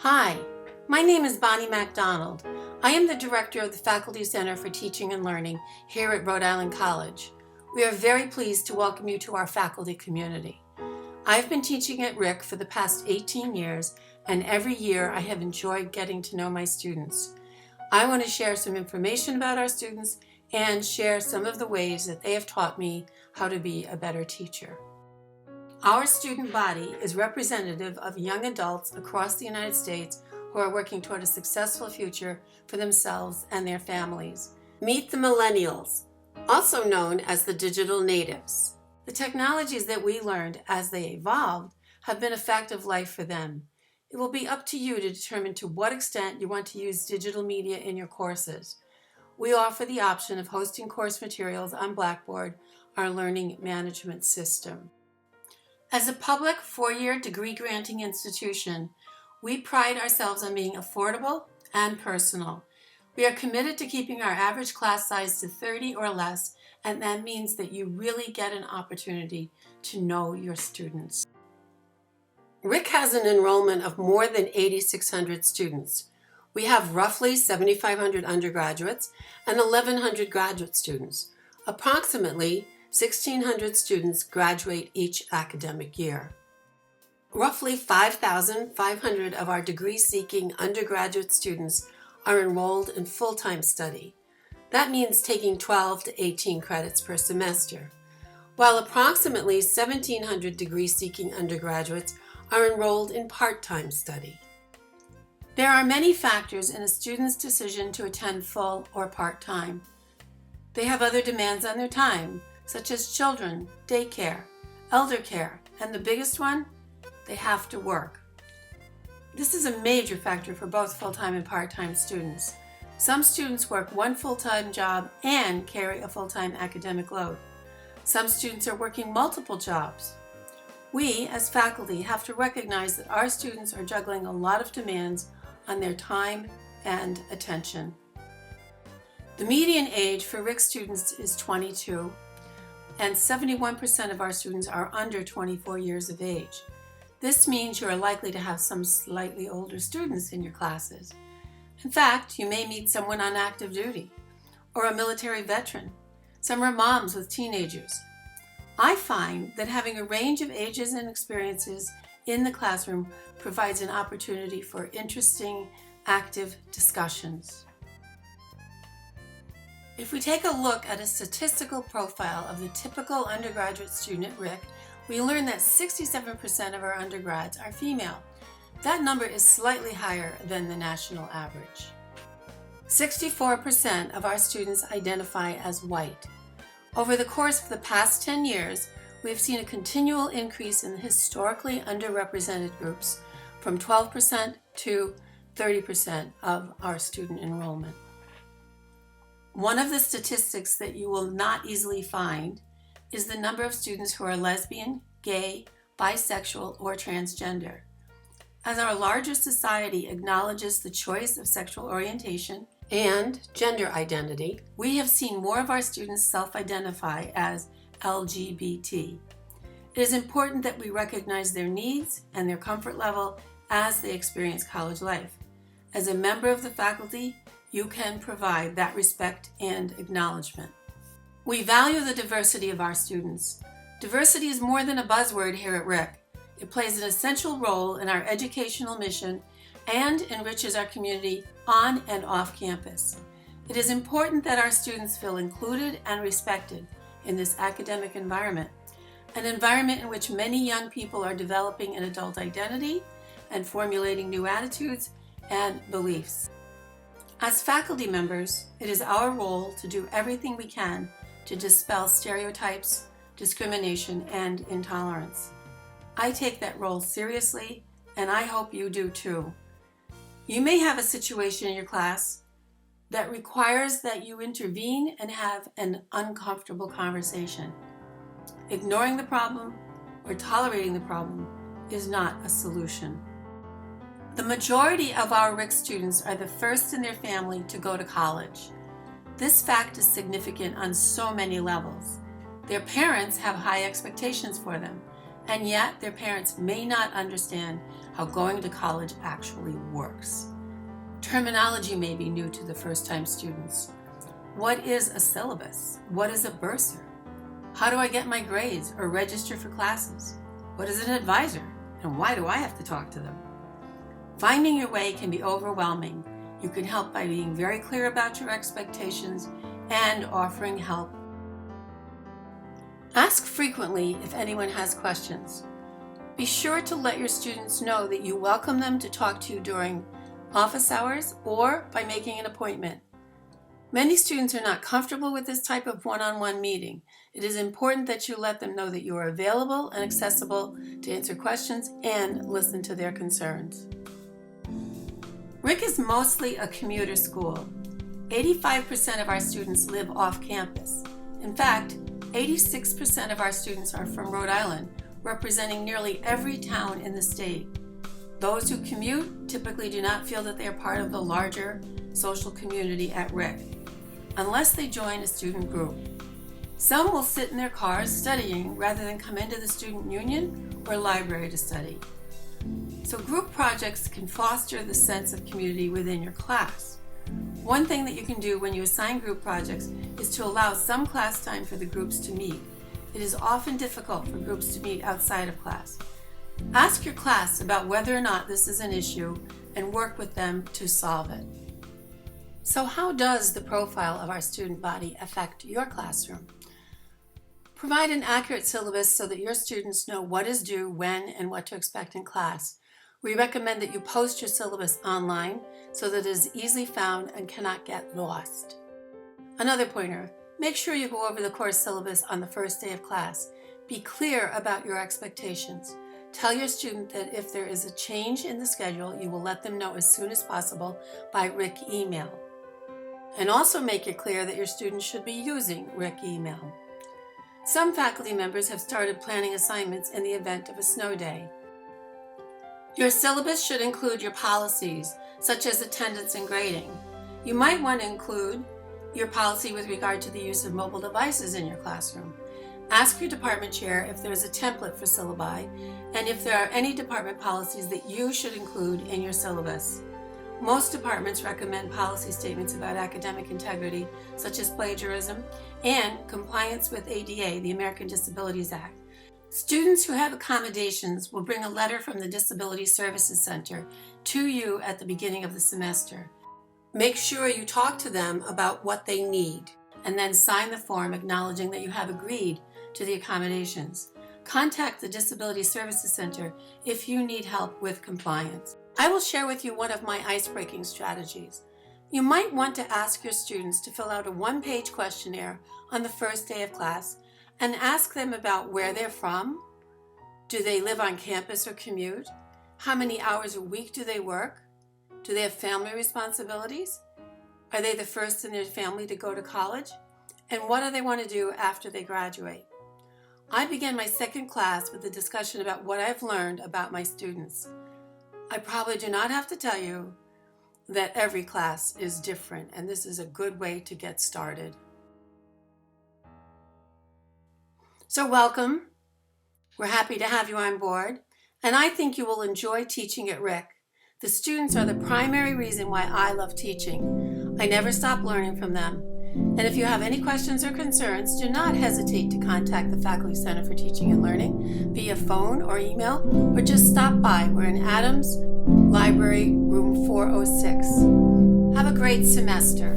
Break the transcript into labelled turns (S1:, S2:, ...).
S1: Hi, my name is Bonnie MacDonald. I am the director of the Faculty Center for Teaching and Learning here at Rhode Island College. We are very pleased to welcome you to our faculty community. I've been teaching at RIC for the past 18 years, and every year I have enjoyed getting to know my students. I want to share some information about our students and share some of the ways that they have taught me how to be a better teacher. Our student body is representative of young adults across the United States who are working toward a successful future for themselves and their families. Meet the millennials, also known as the digital natives. The technologies that we learned as they evolved have been a fact of life for them. It will be up to you to determine to what extent you want to use digital media in your courses. We offer the option of hosting course materials on Blackboard, our learning management system. As a public four-year degree-granting institution, we pride ourselves on being affordable and personal. We are committed to keeping our average class size to 30 or less, and that means that you really get an opportunity to know your students. RIC has an enrollment of more than 8,600 students. We have roughly 7,500 undergraduates and 1,100 graduate students. Approximately 1,600 students graduate each academic year. Roughly 5,500 of our degree-seeking undergraduate students are enrolled in full-time study. That means taking 12 to 18 credits per semester, while approximately 1,700 degree-seeking undergraduates are enrolled in part-time study. There are many factors in a student's decision to attend full or part-time. They have other demands on their time, such as children, daycare, elder care, and the biggest one, they have to work. This is a major factor for both full-time and part-time students. Some students work one full-time job and carry a full-time academic load. Some students are working multiple jobs. We, as faculty, have to recognize that our students are juggling a lot of demands on their time and attention. The median age for RIC students is 22, and 71% of our students are under 24 years of age. This means you are likely to have some slightly older students in your classes. In fact, you may meet someone on active duty, or a military veteran. Some are moms with teenagers. I find that having a range of ages and experiences in the classroom provides an opportunity for interesting, active discussions. If we take a look at a statistical profile of the typical undergraduate student at RIC, we learn that 67% of our undergrads are female. That number is slightly higher than the national average. 64% of our students identify as white. Over the course of the past 10 years, we have seen a continual increase in the historically underrepresented groups from 12% to 30% of our student enrollment. One of the statistics that you will not easily find is the number of students who are lesbian, gay, bisexual, or transgender. As our larger society acknowledges the choice of sexual orientation and gender identity, we have seen more of our students self-identify as LGBT. It is important that we recognize their needs and their comfort level as they experience college life. As a member of the faculty, you can provide that respect and acknowledgement. We value the diversity of our students. Diversity is more than a buzzword here at RIC. It plays an essential role in our educational mission and enriches our community on and off campus. It is important that our students feel included and respected in this academic environment, an environment in which many young people are developing an adult identity and formulating new attitudes and beliefs. As faculty members, it is our role to do everything we can to dispel stereotypes, discrimination, and intolerance. I take that role seriously, and I hope you do too. You may have a situation in your class that requires that you intervene and have an uncomfortable conversation. Ignoring the problem or tolerating the problem is not a solution. The majority of our RIC students are the first in their family to go to college. This fact is significant on so many levels. Their parents have high expectations for them, and yet their parents may not understand how going to college actually works. Terminology may be new to the first-time students. What is a syllabus? What is a bursar? How do I get my grades or register for classes? What is an advisor? And why do I have to talk to them? Finding your way can be overwhelming. You can help by being very clear about your expectations and offering help. Ask frequently if anyone has questions. Be sure to let your students know that you welcome them to talk to you during office hours or by making an appointment. Many students are not comfortable with this type of one-on-one meeting. It is important that you let them know that you are available and accessible to answer questions and listen to their concerns. RIC is mostly a commuter school. 85% of our students live off campus. In fact, 86% of our students are from Rhode Island, representing nearly every town in the state. Those who commute typically do not feel that they are part of the larger social community at RIC, unless they join a student group. Some will sit in their cars studying rather than come into the student union or library to study. So group projects can foster the sense of community within your class. One thing that you can do when you assign group projects is to allow some class time for the groups to meet. It is often difficult for groups to meet outside of class. Ask your class about whether or not this is an issue and work with them to solve it. So how does the profile of our student body affect your classroom? Provide an accurate syllabus so that your students know what is due, when, and what to expect in class. We recommend that you post your syllabus online so that it is easily found and cannot get lost. Another pointer, make sure you go over the course syllabus on the first day of class. Be clear about your expectations. Tell your student that if there is a change in the schedule, you will let them know as soon as possible by RIC email. And also make it clear that your students should be using RIC email. Some faculty members have started planning assignments in the event of a snow day. Your syllabus should include your policies, such as attendance and grading. You might want to include your policy with regard to the use of mobile devices in your classroom. Ask your department chair if there is a template for syllabi and if there are any department policies that you should include in your syllabus. Most departments recommend policy statements about academic integrity, such as plagiarism, and compliance with ADA, the American Disabilities Act. Students who have accommodations will bring a letter from the Disability Services Center to you at the beginning of the semester. Make sure you talk to them about what they need and then sign the form acknowledging that you have agreed to the accommodations. Contact the Disability Services Center if you need help with compliance. I will share with you one of my ice-breaking strategies. You might want to ask your students to fill out a one-page questionnaire on the first day of class and ask them about where they're from. Do they live on campus or commute? How many hours a week do they work? Do they have family responsibilities? Are they the first in their family to go to college? And what do they want to do after they graduate? I began my second class with a discussion about what I've learned about my students. I probably do not have to tell you that every class is different, and this is a good way to get started. So welcome. We're happy to have you on board, and I think you will enjoy teaching at RIC. The students are the primary reason why I love teaching. I never stop learning from them. And if you have any questions or concerns, do not hesitate to contact the Faculty Center for Teaching and Learning via phone or email, or just stop by. We're in Adams Library, room 406. Have a great semester.